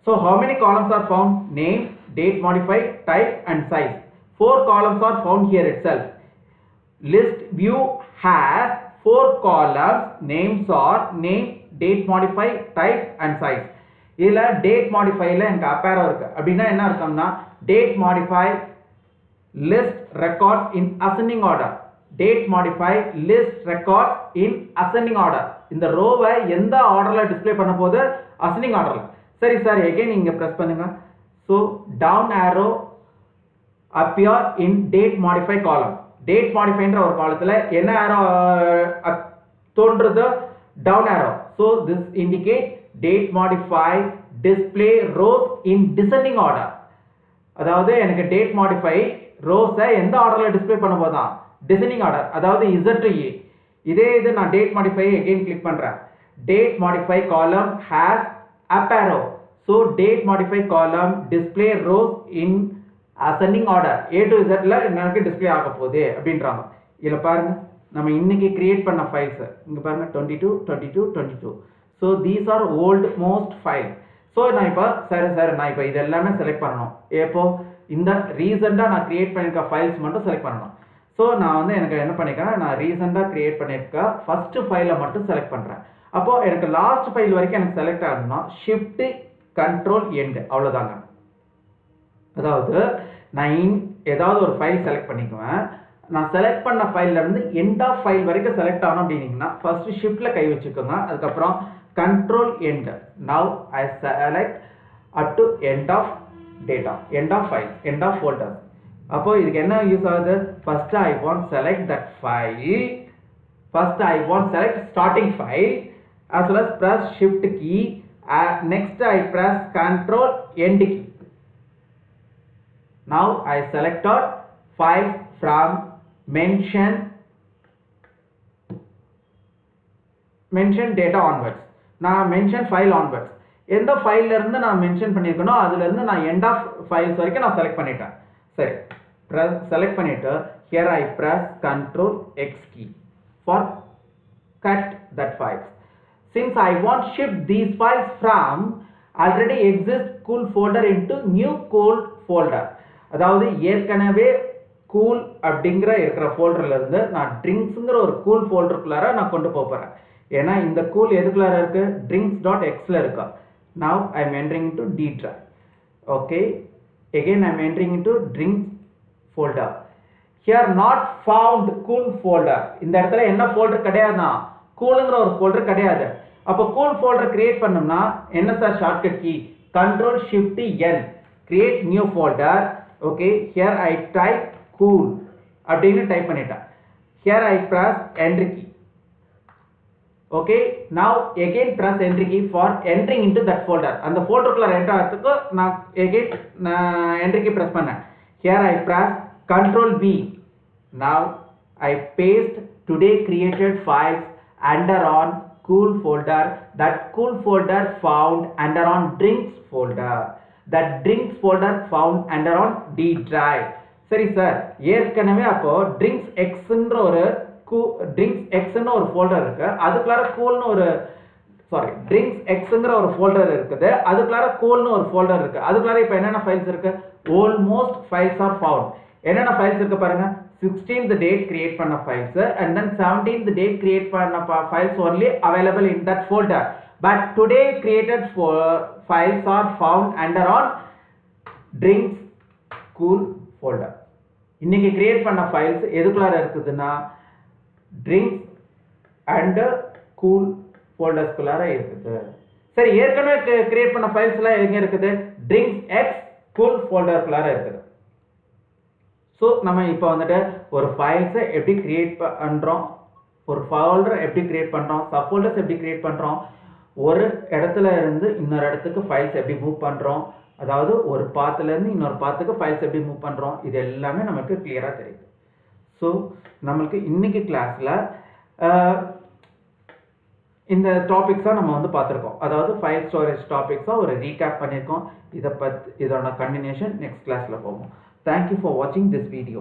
So how many columns are found? Name, date modified, type and size. 4 columns are found here itself. List view has 4 columns. Names are name, date modified, type and size. இதுல date modify ல எனக்கு up arrow இருக்கு. அப்படின்னா என்ன அர்த்தம்னா date modify list records in ascending order. Date modify list records in ascending order. இந்த ரோவை எந்த ஆர்டர்ல டிஸ்ப்ளே பண்ண போகுது? ascending orderல. சரி சார், again இங்க பிரஸ் பண்ணுங்க. So down arrow appear in date modify column. Date modify என்ற ஒரு காலத்துல என்ன arrow தோன்றுது? down arrow. So this indicate date modify display rows in descending order. அதாவது எனக்கு date modify rows எந்த ஆர்டர்ல டிஸ்ப்ளே பண்ண போதா? descending order. அதாவது Z to A. இதே இது நான் date modify again click பண்றேன். Date modify column has up arrow. So date modify column display rows in ascending order. A to Z ல எனக்கு டிஸ்ப்ளே ஆக போகுது அப்படின்றாங்க. இதுல பாருங்க, நம்ம இன்னைக்கு கிரியேட் பண்ண ஃபைல்ஸ் இங்க பாருங்க 22 22 22. So these are old most files. So நான் இப்ப சரி நான் இப்ப இது எல்லாமே செலக்ட் பண்ணனும். எப்போ இந்த ரீசன்ட்டா நான் கிரியேட் பண்ணிருக்க ஃபைல்ஸ் மட்டும் செலக்ட் பண்ணனும். So நான் வந்து எனக்கு என்ன பண்ணிருக்கேன், நான் ரீசன்ட்டா கிரியேட் பண்ணிருக்க ஃபர்ஸ்ட் ஃபைலை மட்டும் செலக்ட் பண்றேன். அப்போ எனக்கு லாஸ்ட் ஃபைல் வரைக்கும் எனக்கு செலக்ட் ஆகணும்னா ஷிஃப்ட் கண்ட்ரோல் எண்ட் அவ்வளவுதாங்க. அதாவது நான் ஏதாவது ஒரு ஃபைல் செலக்ட் பண்ணிக்குவேன். நான் செலக்ட் பண்ண ஃபைல்ல இருந்து எண்ட் ஆஃப் ஃபைல் வரைக்கும் செலக்ட் ஆகணும் அப்படின்னீங்கன்னா ஃபர்ஸ்ட் ஷிஃப்ட்ல கை வச்சுக்கோங்க. அதுக்கப்புறம் control end. Now I select up to end of data, end of file, end of folder. அப்போ இதுக்கு என்ன யூஸ் ஆகுது? First I want select that file. First I want select starting file as well as press shift key. Next I press control end key. Now I selected files from mention data onwards. நான் mention file onwards. எந்த ஃபைல்ல இருந்து நான் mention பண்ணிருக்கனோ அதுல இருந்து நான் end of files வரைக்கும் நான் செலக்ட் பண்ணிட்டேன். சரி, press select பண்ணிட்டு here I press control x key for cut that files. Since I want shift these files from already exist cool folder into new cool folder. அதாவது ஏற்கனவே cool அப்படிங்கிற இருக்கிற ஃபோல்டர்ல இருந்து நான் ட்ரிங்க்ஸ்ங்கிற ஒரு கூல் ஃபோல்டருக்குள்ளார நான் கொண்டு போறேன். ஏன்னா இந்த கூல் எதுக்குள்ளார இருக்கு? drinks.xல இருக்கு. Now I am entering into D drive. Okay, again I am entering into drinks folder. Here not found cool folder. இந்த இடத்துல என்ன ஃபோல்டர் கிடையாதுனா கூல்ங்கிற ஒரு ஃபோல்டர் கிடையாது. அப்ப கூல் ஃபோல்டர் கிரியேட் பண்ணனும்னா என்ன sir shortcut key? control shift n, create new folder. Okay, here I type cool அப்படினு type பண்ணிட்டேன். Here I press enter key. Okay, now again press enter key for entering into that folder. அந்த ஃபோல்டருக்குள்ள enter ஆகிறதுக்கு நான் again enter key press பண்ணேன். Here I press control V. Now I paste today created files under on cool folder. That cool folder found under on drinks folder. That drinks folder found under on D drive. சரி sir, ஏற்கனவே அப்போ drinks xன்ற ஒரு drinks xன்ற ஒரு folder இருக்கு. அதுக்குள்ளார coolனு ஒரு drinks xங்கிற ஒரு folder இருக்குது. அதுக்குள்ளார coolனு ஒரு ஃபோல்டர் இருக்கு. அதுக்குள்ளார இப்போ என்னென்ன ஃபைல்ஸ் இருக்கு? almost files are found. என்னென்ன ஃபைல்ஸ் இருக்கு பாருங்க. 16th date create பண்ண files and then 17th date create பண்ண files only available in that folder. But today created files are found under on drinks cool folder. இன்னைக்கு create பண்ண files எதுக்குள்ளார இருக்குதுன்னா drinks and cool ஃபோல்டர்ஸ்குள்ளார இருக்குது. சரி, ஏற்கனவே create பண்ண files எல்லாம் எங்க இருக்குது? drinks x cool ஃபோல்டருக்குள்ளார இருக்குது. ஸோ நம்ம இப்போ வந்துட்டு ஒரு ஃபைல்ஸை எப்படி கிரியேட் பண்ணுறோம், ஒரு ஃபோல்டர் எப்படி கிரியேட் பண்ணுறோம், சப் ஃபோல்டர்ஸ் எப்படி கிரியேட் பண்ணுறோம், ஒரு இடத்துல இருந்து இன்னொரு இடத்துக்கு ஃபைல்ஸ் எப்படி மூவ் பண்ணுறோம், அதாவது ஒரு பாத்துல இருந்து இன்னொரு பாத்துக்கு ஃபைல்ஸ் எப்படி மூவ் பண்ணுறோம், இது எல்லாமே நமக்கு கிளியராக தெரியுது. ஸோ நம்மளுக்கு இன்னைக்கு கிளாஸில் இந்த டாபிக்ஸாக நம்ம வந்து பார்த்துருக்கோம். அதாவது ஃபைல் ஸ்டோரேஜ் டாபிக்ஸாக ஒரு ரீகேப் பண்ணியிருக்கோம். இதோட கண்டினியூஷன் நெக்ஸ்ட் கிளாஸில் போவோம். Thank you for watching this video.